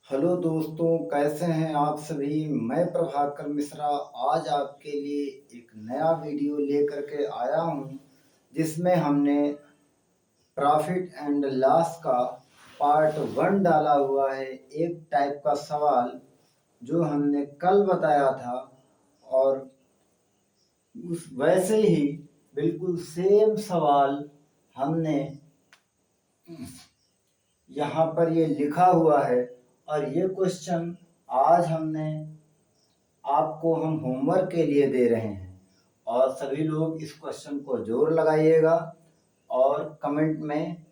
Hello दोस्तों, कैसे हैं आप सभी। मैं प्रभाकर मिश्रा आज आपके लिए एक नया वीडियो लेकर के आया हूं, जिसमें हमने प्रॉफिट एंड लॉस का पार्ट 1 डाला हुआ है। एक टाइप का सवाल जो हमने कल बताया था, और उस वैसे ही बिल्कुल सेम सवाल हमने यहाँ पर ये लिखा हुआ है। और ये क्वेश्चन आज आपको हम होमवर्क के लिए दे रहे हैं, और सभी लोग इस क्वेश्चन को जरूर लगाइएगा और कमेंट में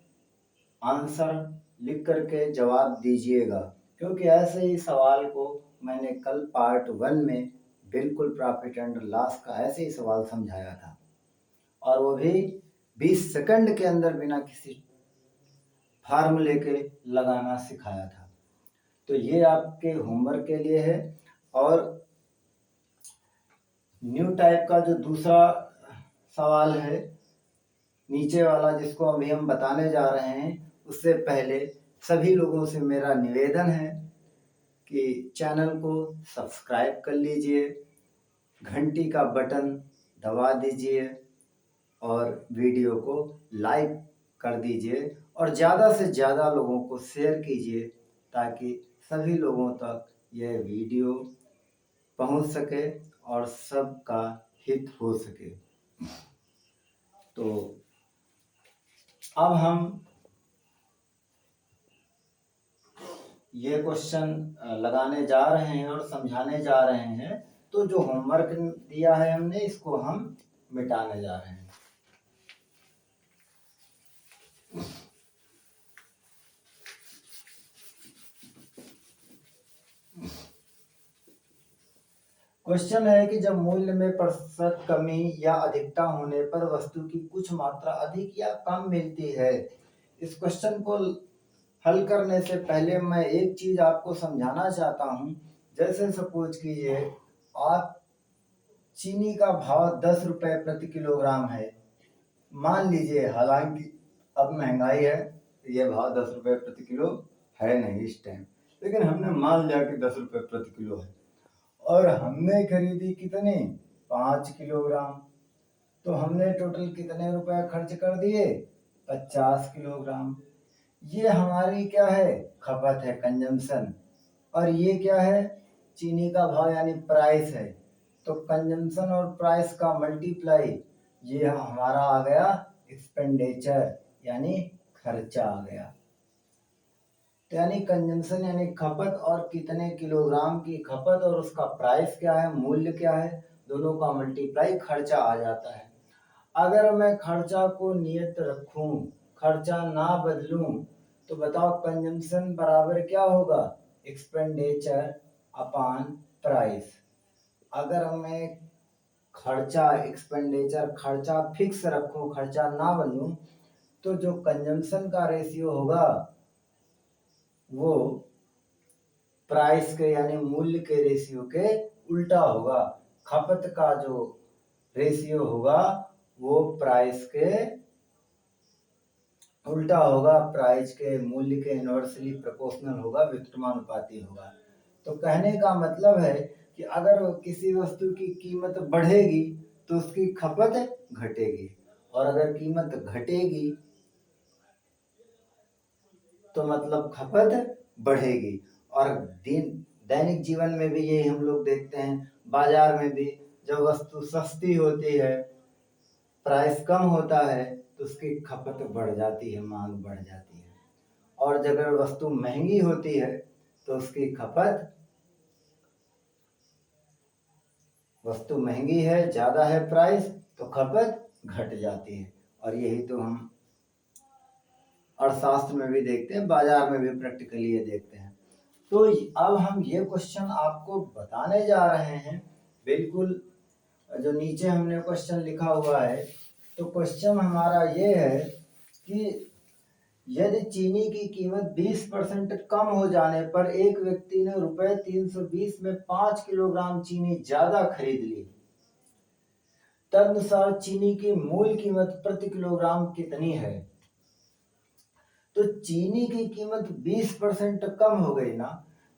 आंसर लिख करके जवाब दीजिएगा, क्योंकि ऐसे ही सवाल को मैंने कल पार्ट 1 में बिल्कुल प्रॉफिट एंड लॉस का ऐसे ही सवाल समझाया था, और वो भी 20 सेकंड के अंदर बिना किसी फार्मूले के लगाना सिखाया था। तो ये आपके होमवर्क के लिए है। और न्यू टाइप का जो दूसरा सवाल है नीचे वाला, जिसको अभी हम बताने जा रहे हैं, उससे पहले सभी लोगों से मेरा निवेदन है कि चैनल को सब्सक्राइब कर लीजिए, घंटी का बटन दबा दीजिए और वीडियो को लाइक कर दीजिए, और ज़्यादा से ज़्यादा लोगों को शेयर कीजिए, ताकि सभी लोगों तक यह वीडियो पहुंच सके और सबका हित हो सके। तो अब हम ये क्वेश्चन लगाने जा रहे हैं और समझाने जा रहे हैं। तो जो होमवर्क दिया है हमने, इसको हम मिटाने जा रहे हैं। क्वेश्चन है कि जब मूल्य में प्रतिशत कमी या अधिकता होने पर वस्तु की कुछ मात्रा अधिक या कम मिलती है। इस क्वेश्चन को हल करने से पहले मैं एक चीज आपको समझाना चाहता हूं। जैसे सपोज कीजिए, आप चीनी का भाव 10 रुपए प्रति किलोग्राम है। मान लीजिए, हालांकि अब महंगाई है, ये भाव 10 रुपए प्रति किलो है नहीं इस टाइम, लेकिन हमने मान लिया कि 10 रुपए प्रति किलो है, और हमने खरीदी कितने, 5 किलोग्राम। तो हमने टोटल कितने रुपए खर्च कर दिए, 50 किलोग्राम। ये हमारी क्या है, खपत है, कंजम्पशन। और ये क्या है, चीनी का भाव यानी प्राइस है। तो कंजम्पशन और प्राइस का मल्टीप्लाई, ये हमारा आ गया एक्सपेंडिचर, यानी खर्चा आ गया। यानी कंजम्पशन यानी खपत, और कितने किलोग्राम की खपत और उसका प्राइस क्या है, मूल्य क्या है, दोनों का मल्टीप्लाई खर्चा आ जाता है। अगर मैं खर्चा को नियत रखूं, खर्चा ना बदलूं, तो बताओ कंजम्पशन बराबर क्या होगा, एक्सपेंडिचर अपॉन प्राइस। अगर मैं खर्चा एक्सपेंडिचर खर्चा फिक्स रखूं, खर्चा ना बदलूं, तो जो कंजम्पशन का रेशियो होगा वो प्राइस के यानी मूल्य के रेशियो के उल्टा होगा। खपत का जो रेशियो होगा वो प्राइस के उल्टा होगा, प्राइस के मूल्य के इनवर्सली प्रोपोर्शनल होगा, व्युत्क्रमानुपाती होगा। तो कहने का मतलब है कि अगर किसी वस्तु की कीमत बढ़ेगी तो उसकी खपत घटेगी, और अगर कीमत घटेगी तो मतलब खपत बढ़ेगी। और दैनिक जीवन में भी यही हम लोग देखते हैं। बाजार में भी जब वस्तु सस्ती होती है, प्राइस कम होता है, तो उसकी खपत बढ़ जाती है, मांग बढ़ जाती है। और जब अगर वस्तु महंगी होती है तो उसकी खपत, वस्तु महंगी है, ज्यादा है प्राइस, तो खपत घट जाती है। और यही तो हम अर्थशास्त्र में भी देखते हैं, बाजार में भी प्रैक्टिकली ये देखते हैं। तो अब हम ये क्वेश्चन आपको बताने जा रहे हैं, बिल्कुल जो नीचे हमने क्वेश्चन लिखा हुआ है। तो क्वेश्चन हमारा ये है कि यदि चीनी की कीमत 20% कम हो जाने पर एक व्यक्ति ने रुपए 320 में 5 किलोग्राम चीनी ज्यादा खरीद ली, तदनुसार चीनी की मूल कीमत प्रति किलोग्राम कितनी है। तो चीनी की कीमत 20% कम हो गई ना,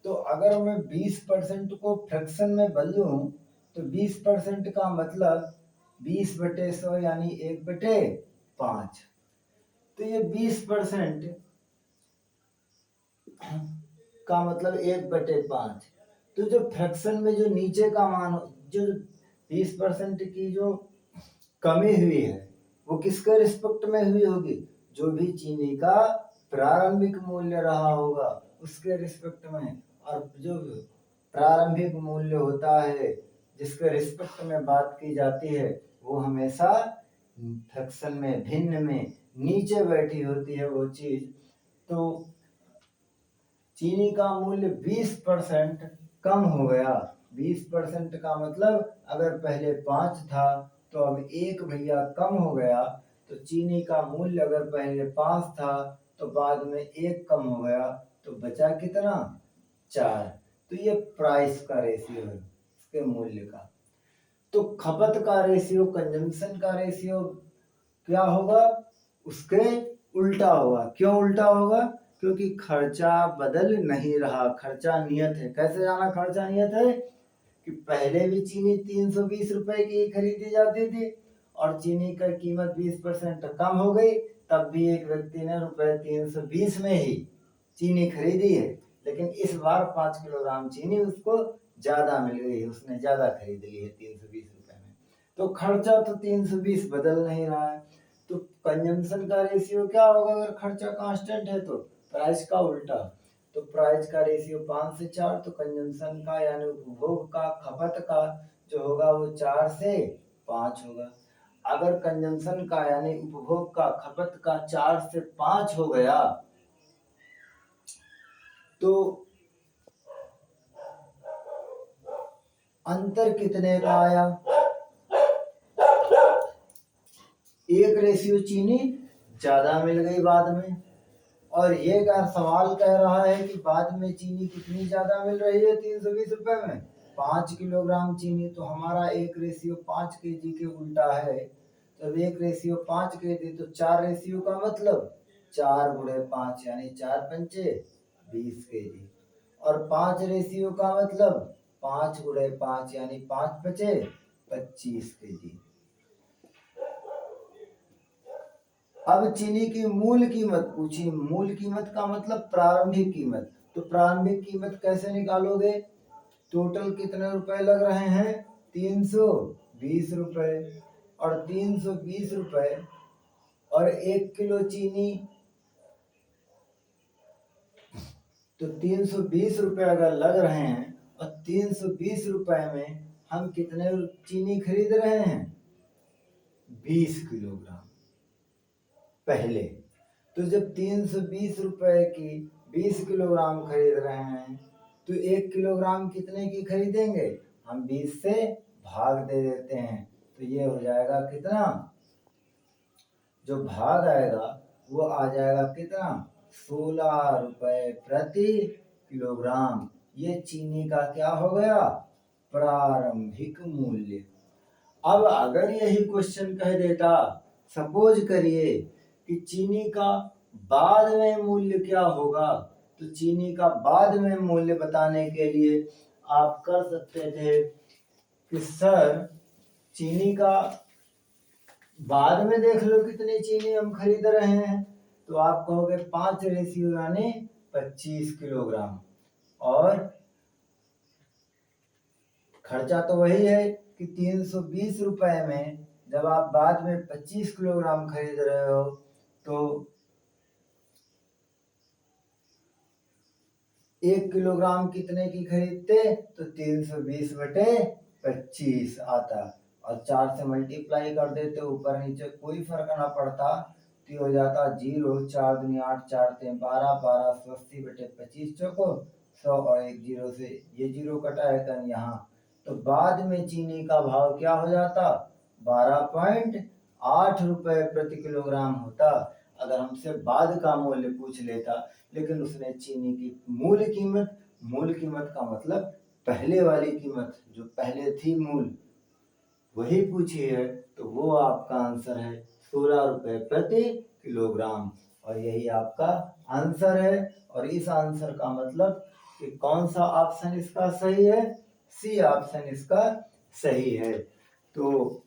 तो अगर मैं 20% को फ्रैक्शन में बदलूं तो 20% का मतलब 20/100 यानी 1/5। तो ये 20% का मतलब 1/5। तो जो फ्रैक्शन में जो नीचे का मान, जो 20% की जो कमी हुई है वो किसके रिस्पेक्ट में हुई होगी? जो भी चीनी का प्रारंभिक मूल्य रहा होगा उसके रिस्पेक्ट में। और जो प्रारंभिक मूल्य होता है जिसके रिस्पेक्ट में बात की जाती है वो हमेशा फ्रैक्शन में, भिन्न में नीचे बैठी होती है वो चीज। तो चीनी का मूल्य 20% कम हो गया। 20% का मतलब अगर पहले 5 था तो अब 1 भैया कम हो गया। तो चीनी का मूल्य अगर पहले 5 था तो बाद में 1 कम हो गया तो बचा कितना? 4। तो ये प्राइस का रेशियो है इसके मूल्य का। तो खपत का रेशियो, कंजम्पशन का रेशियो क्या होगा? उसके उल्टा होगा। क्यों उल्टा होगा? क्योंकि खर्चा बदल नहीं रहा, खर्चा नियत है। कैसे जाना खर्चा नियत है? कि पहले भी चीनी 320 रुपए की खरीदी जाती थी और चीनी का कीमत 20% कम हो गई, तब भी एक व्यक्ति ने रुपए 320 में ही चीनी खरीदी है। लेकिन इस बार 5 किलोग्राम चीनी उसको ज्यादा मिल गई है, उसने ज्यादा खरीद ली है 320 रुपए में। तो खर्चा तो 320 बदल नहीं रहा है। तो कंजम्पशन का रेशियो क्या होगा अगर खर्चा कांस्टेंट है? तो प्राइस का उल्टा। तो प्राइस का रेशियो 5 से 4, तो कंजम्पशन का यानी उपभोग का, खपत का जो होगा वो 4 से 5 होगा। अगर कंजम्पशन का यानी उपभोग का, खपत का 4 से 5 हो गया तो अंतर कितने का आया? 1 रेशियो चीनी ज्यादा मिल गई बाद में। और ये क्या सवाल कह रहा है कि बाद में चीनी कितनी ज्यादा मिल रही है 320 रुपए में? 5 किलोग्राम चीनी। तो हमारा 1 रेशियो 5 केजी के उल्टा है। जब 1 रेशियो 5 केजी तो 4 रेशियो का मतलब 4 गुणे 5 यानी 4 पंचे 20 केजी। और 5 रेशियो का मतलब 5 गुणे 5 यानी 5 बचे 25 केजी। अब चीनी की मूल कीमत पूछी। मूल कीमत का मतलब प्रारंभिक कीमत। तो प्रारंभिक कीमत कैसे निकालोगे? टोटल कितने रुपए लग रहे हैं? 320 रुपए। और 320 रुपए और 1 किलो चीनी, तो 320 रुपए अगर लग रहे हैं और 320 रुपए में हम कितने चीनी खरीद रहे हैं? 20 किलोग्राम पहले। तो जब 320 रुपए की 20 किलोग्राम खरीद रहे हैं तो 1 किलोग्राम कितने की खरीदेंगे? हम 20 से भाग दे देते हैं। तो ये हो जाएगा कितना? जो भाग आएगा वो आ जाएगा कितना? 16 रुपए प्रति किलोग्राम। ये चीनी का क्या हो गया? प्रारंभिक मूल्य। अब अगर यही क्वेश्चन कह देता, सपोज करिए कि चीनी का बाद में मूल्य क्या होगा, तो चीनी का बाद में मूल्य बताने के लिए आप कर सकते थे कि सर चीनी का बाद में देख लो कितनी चीनी हम खरीद रहे हैं। तो आप कहोगे 5 रेशियो यानी 25 किलोग्राम। और खर्चा तो वही है कि 320 रुपए में जब आप बाद में 25 किलोग्राम खरीद रहे हो तो 1 किलोग्राम कितने की खरीदते? तो 320/25 आता। और 4 से मल्टीप्लाई कर देते, ऊपर नीचे कोई फर्क ना पड़ता। तो ये हो जाता 0, 4 दूनी 8, 4 3 12, 1280/25 चौको 100 और 1 0 से ये 0 कटा है तन यहाँ। तो बाद में चीनी का भाव क्या हो जाता? 12.8 रुपए प्रति किलोग्राम होता अगर हमसे बाद का मूल्य पूछ लेता। लेकिन उसने चीनी की मूल कीमत का मतलब पहले वाली कीमत जो पहले थी मूल वही पूछी है। तो वो आपका आंसर है 16 रुपए प्रति किलोग्राम। और यही आपका आंसर है। और इस आंसर का मतलब कि कौन सा ऑप्शन इसका सही है, सी ऑप्शन इसका सही है। तो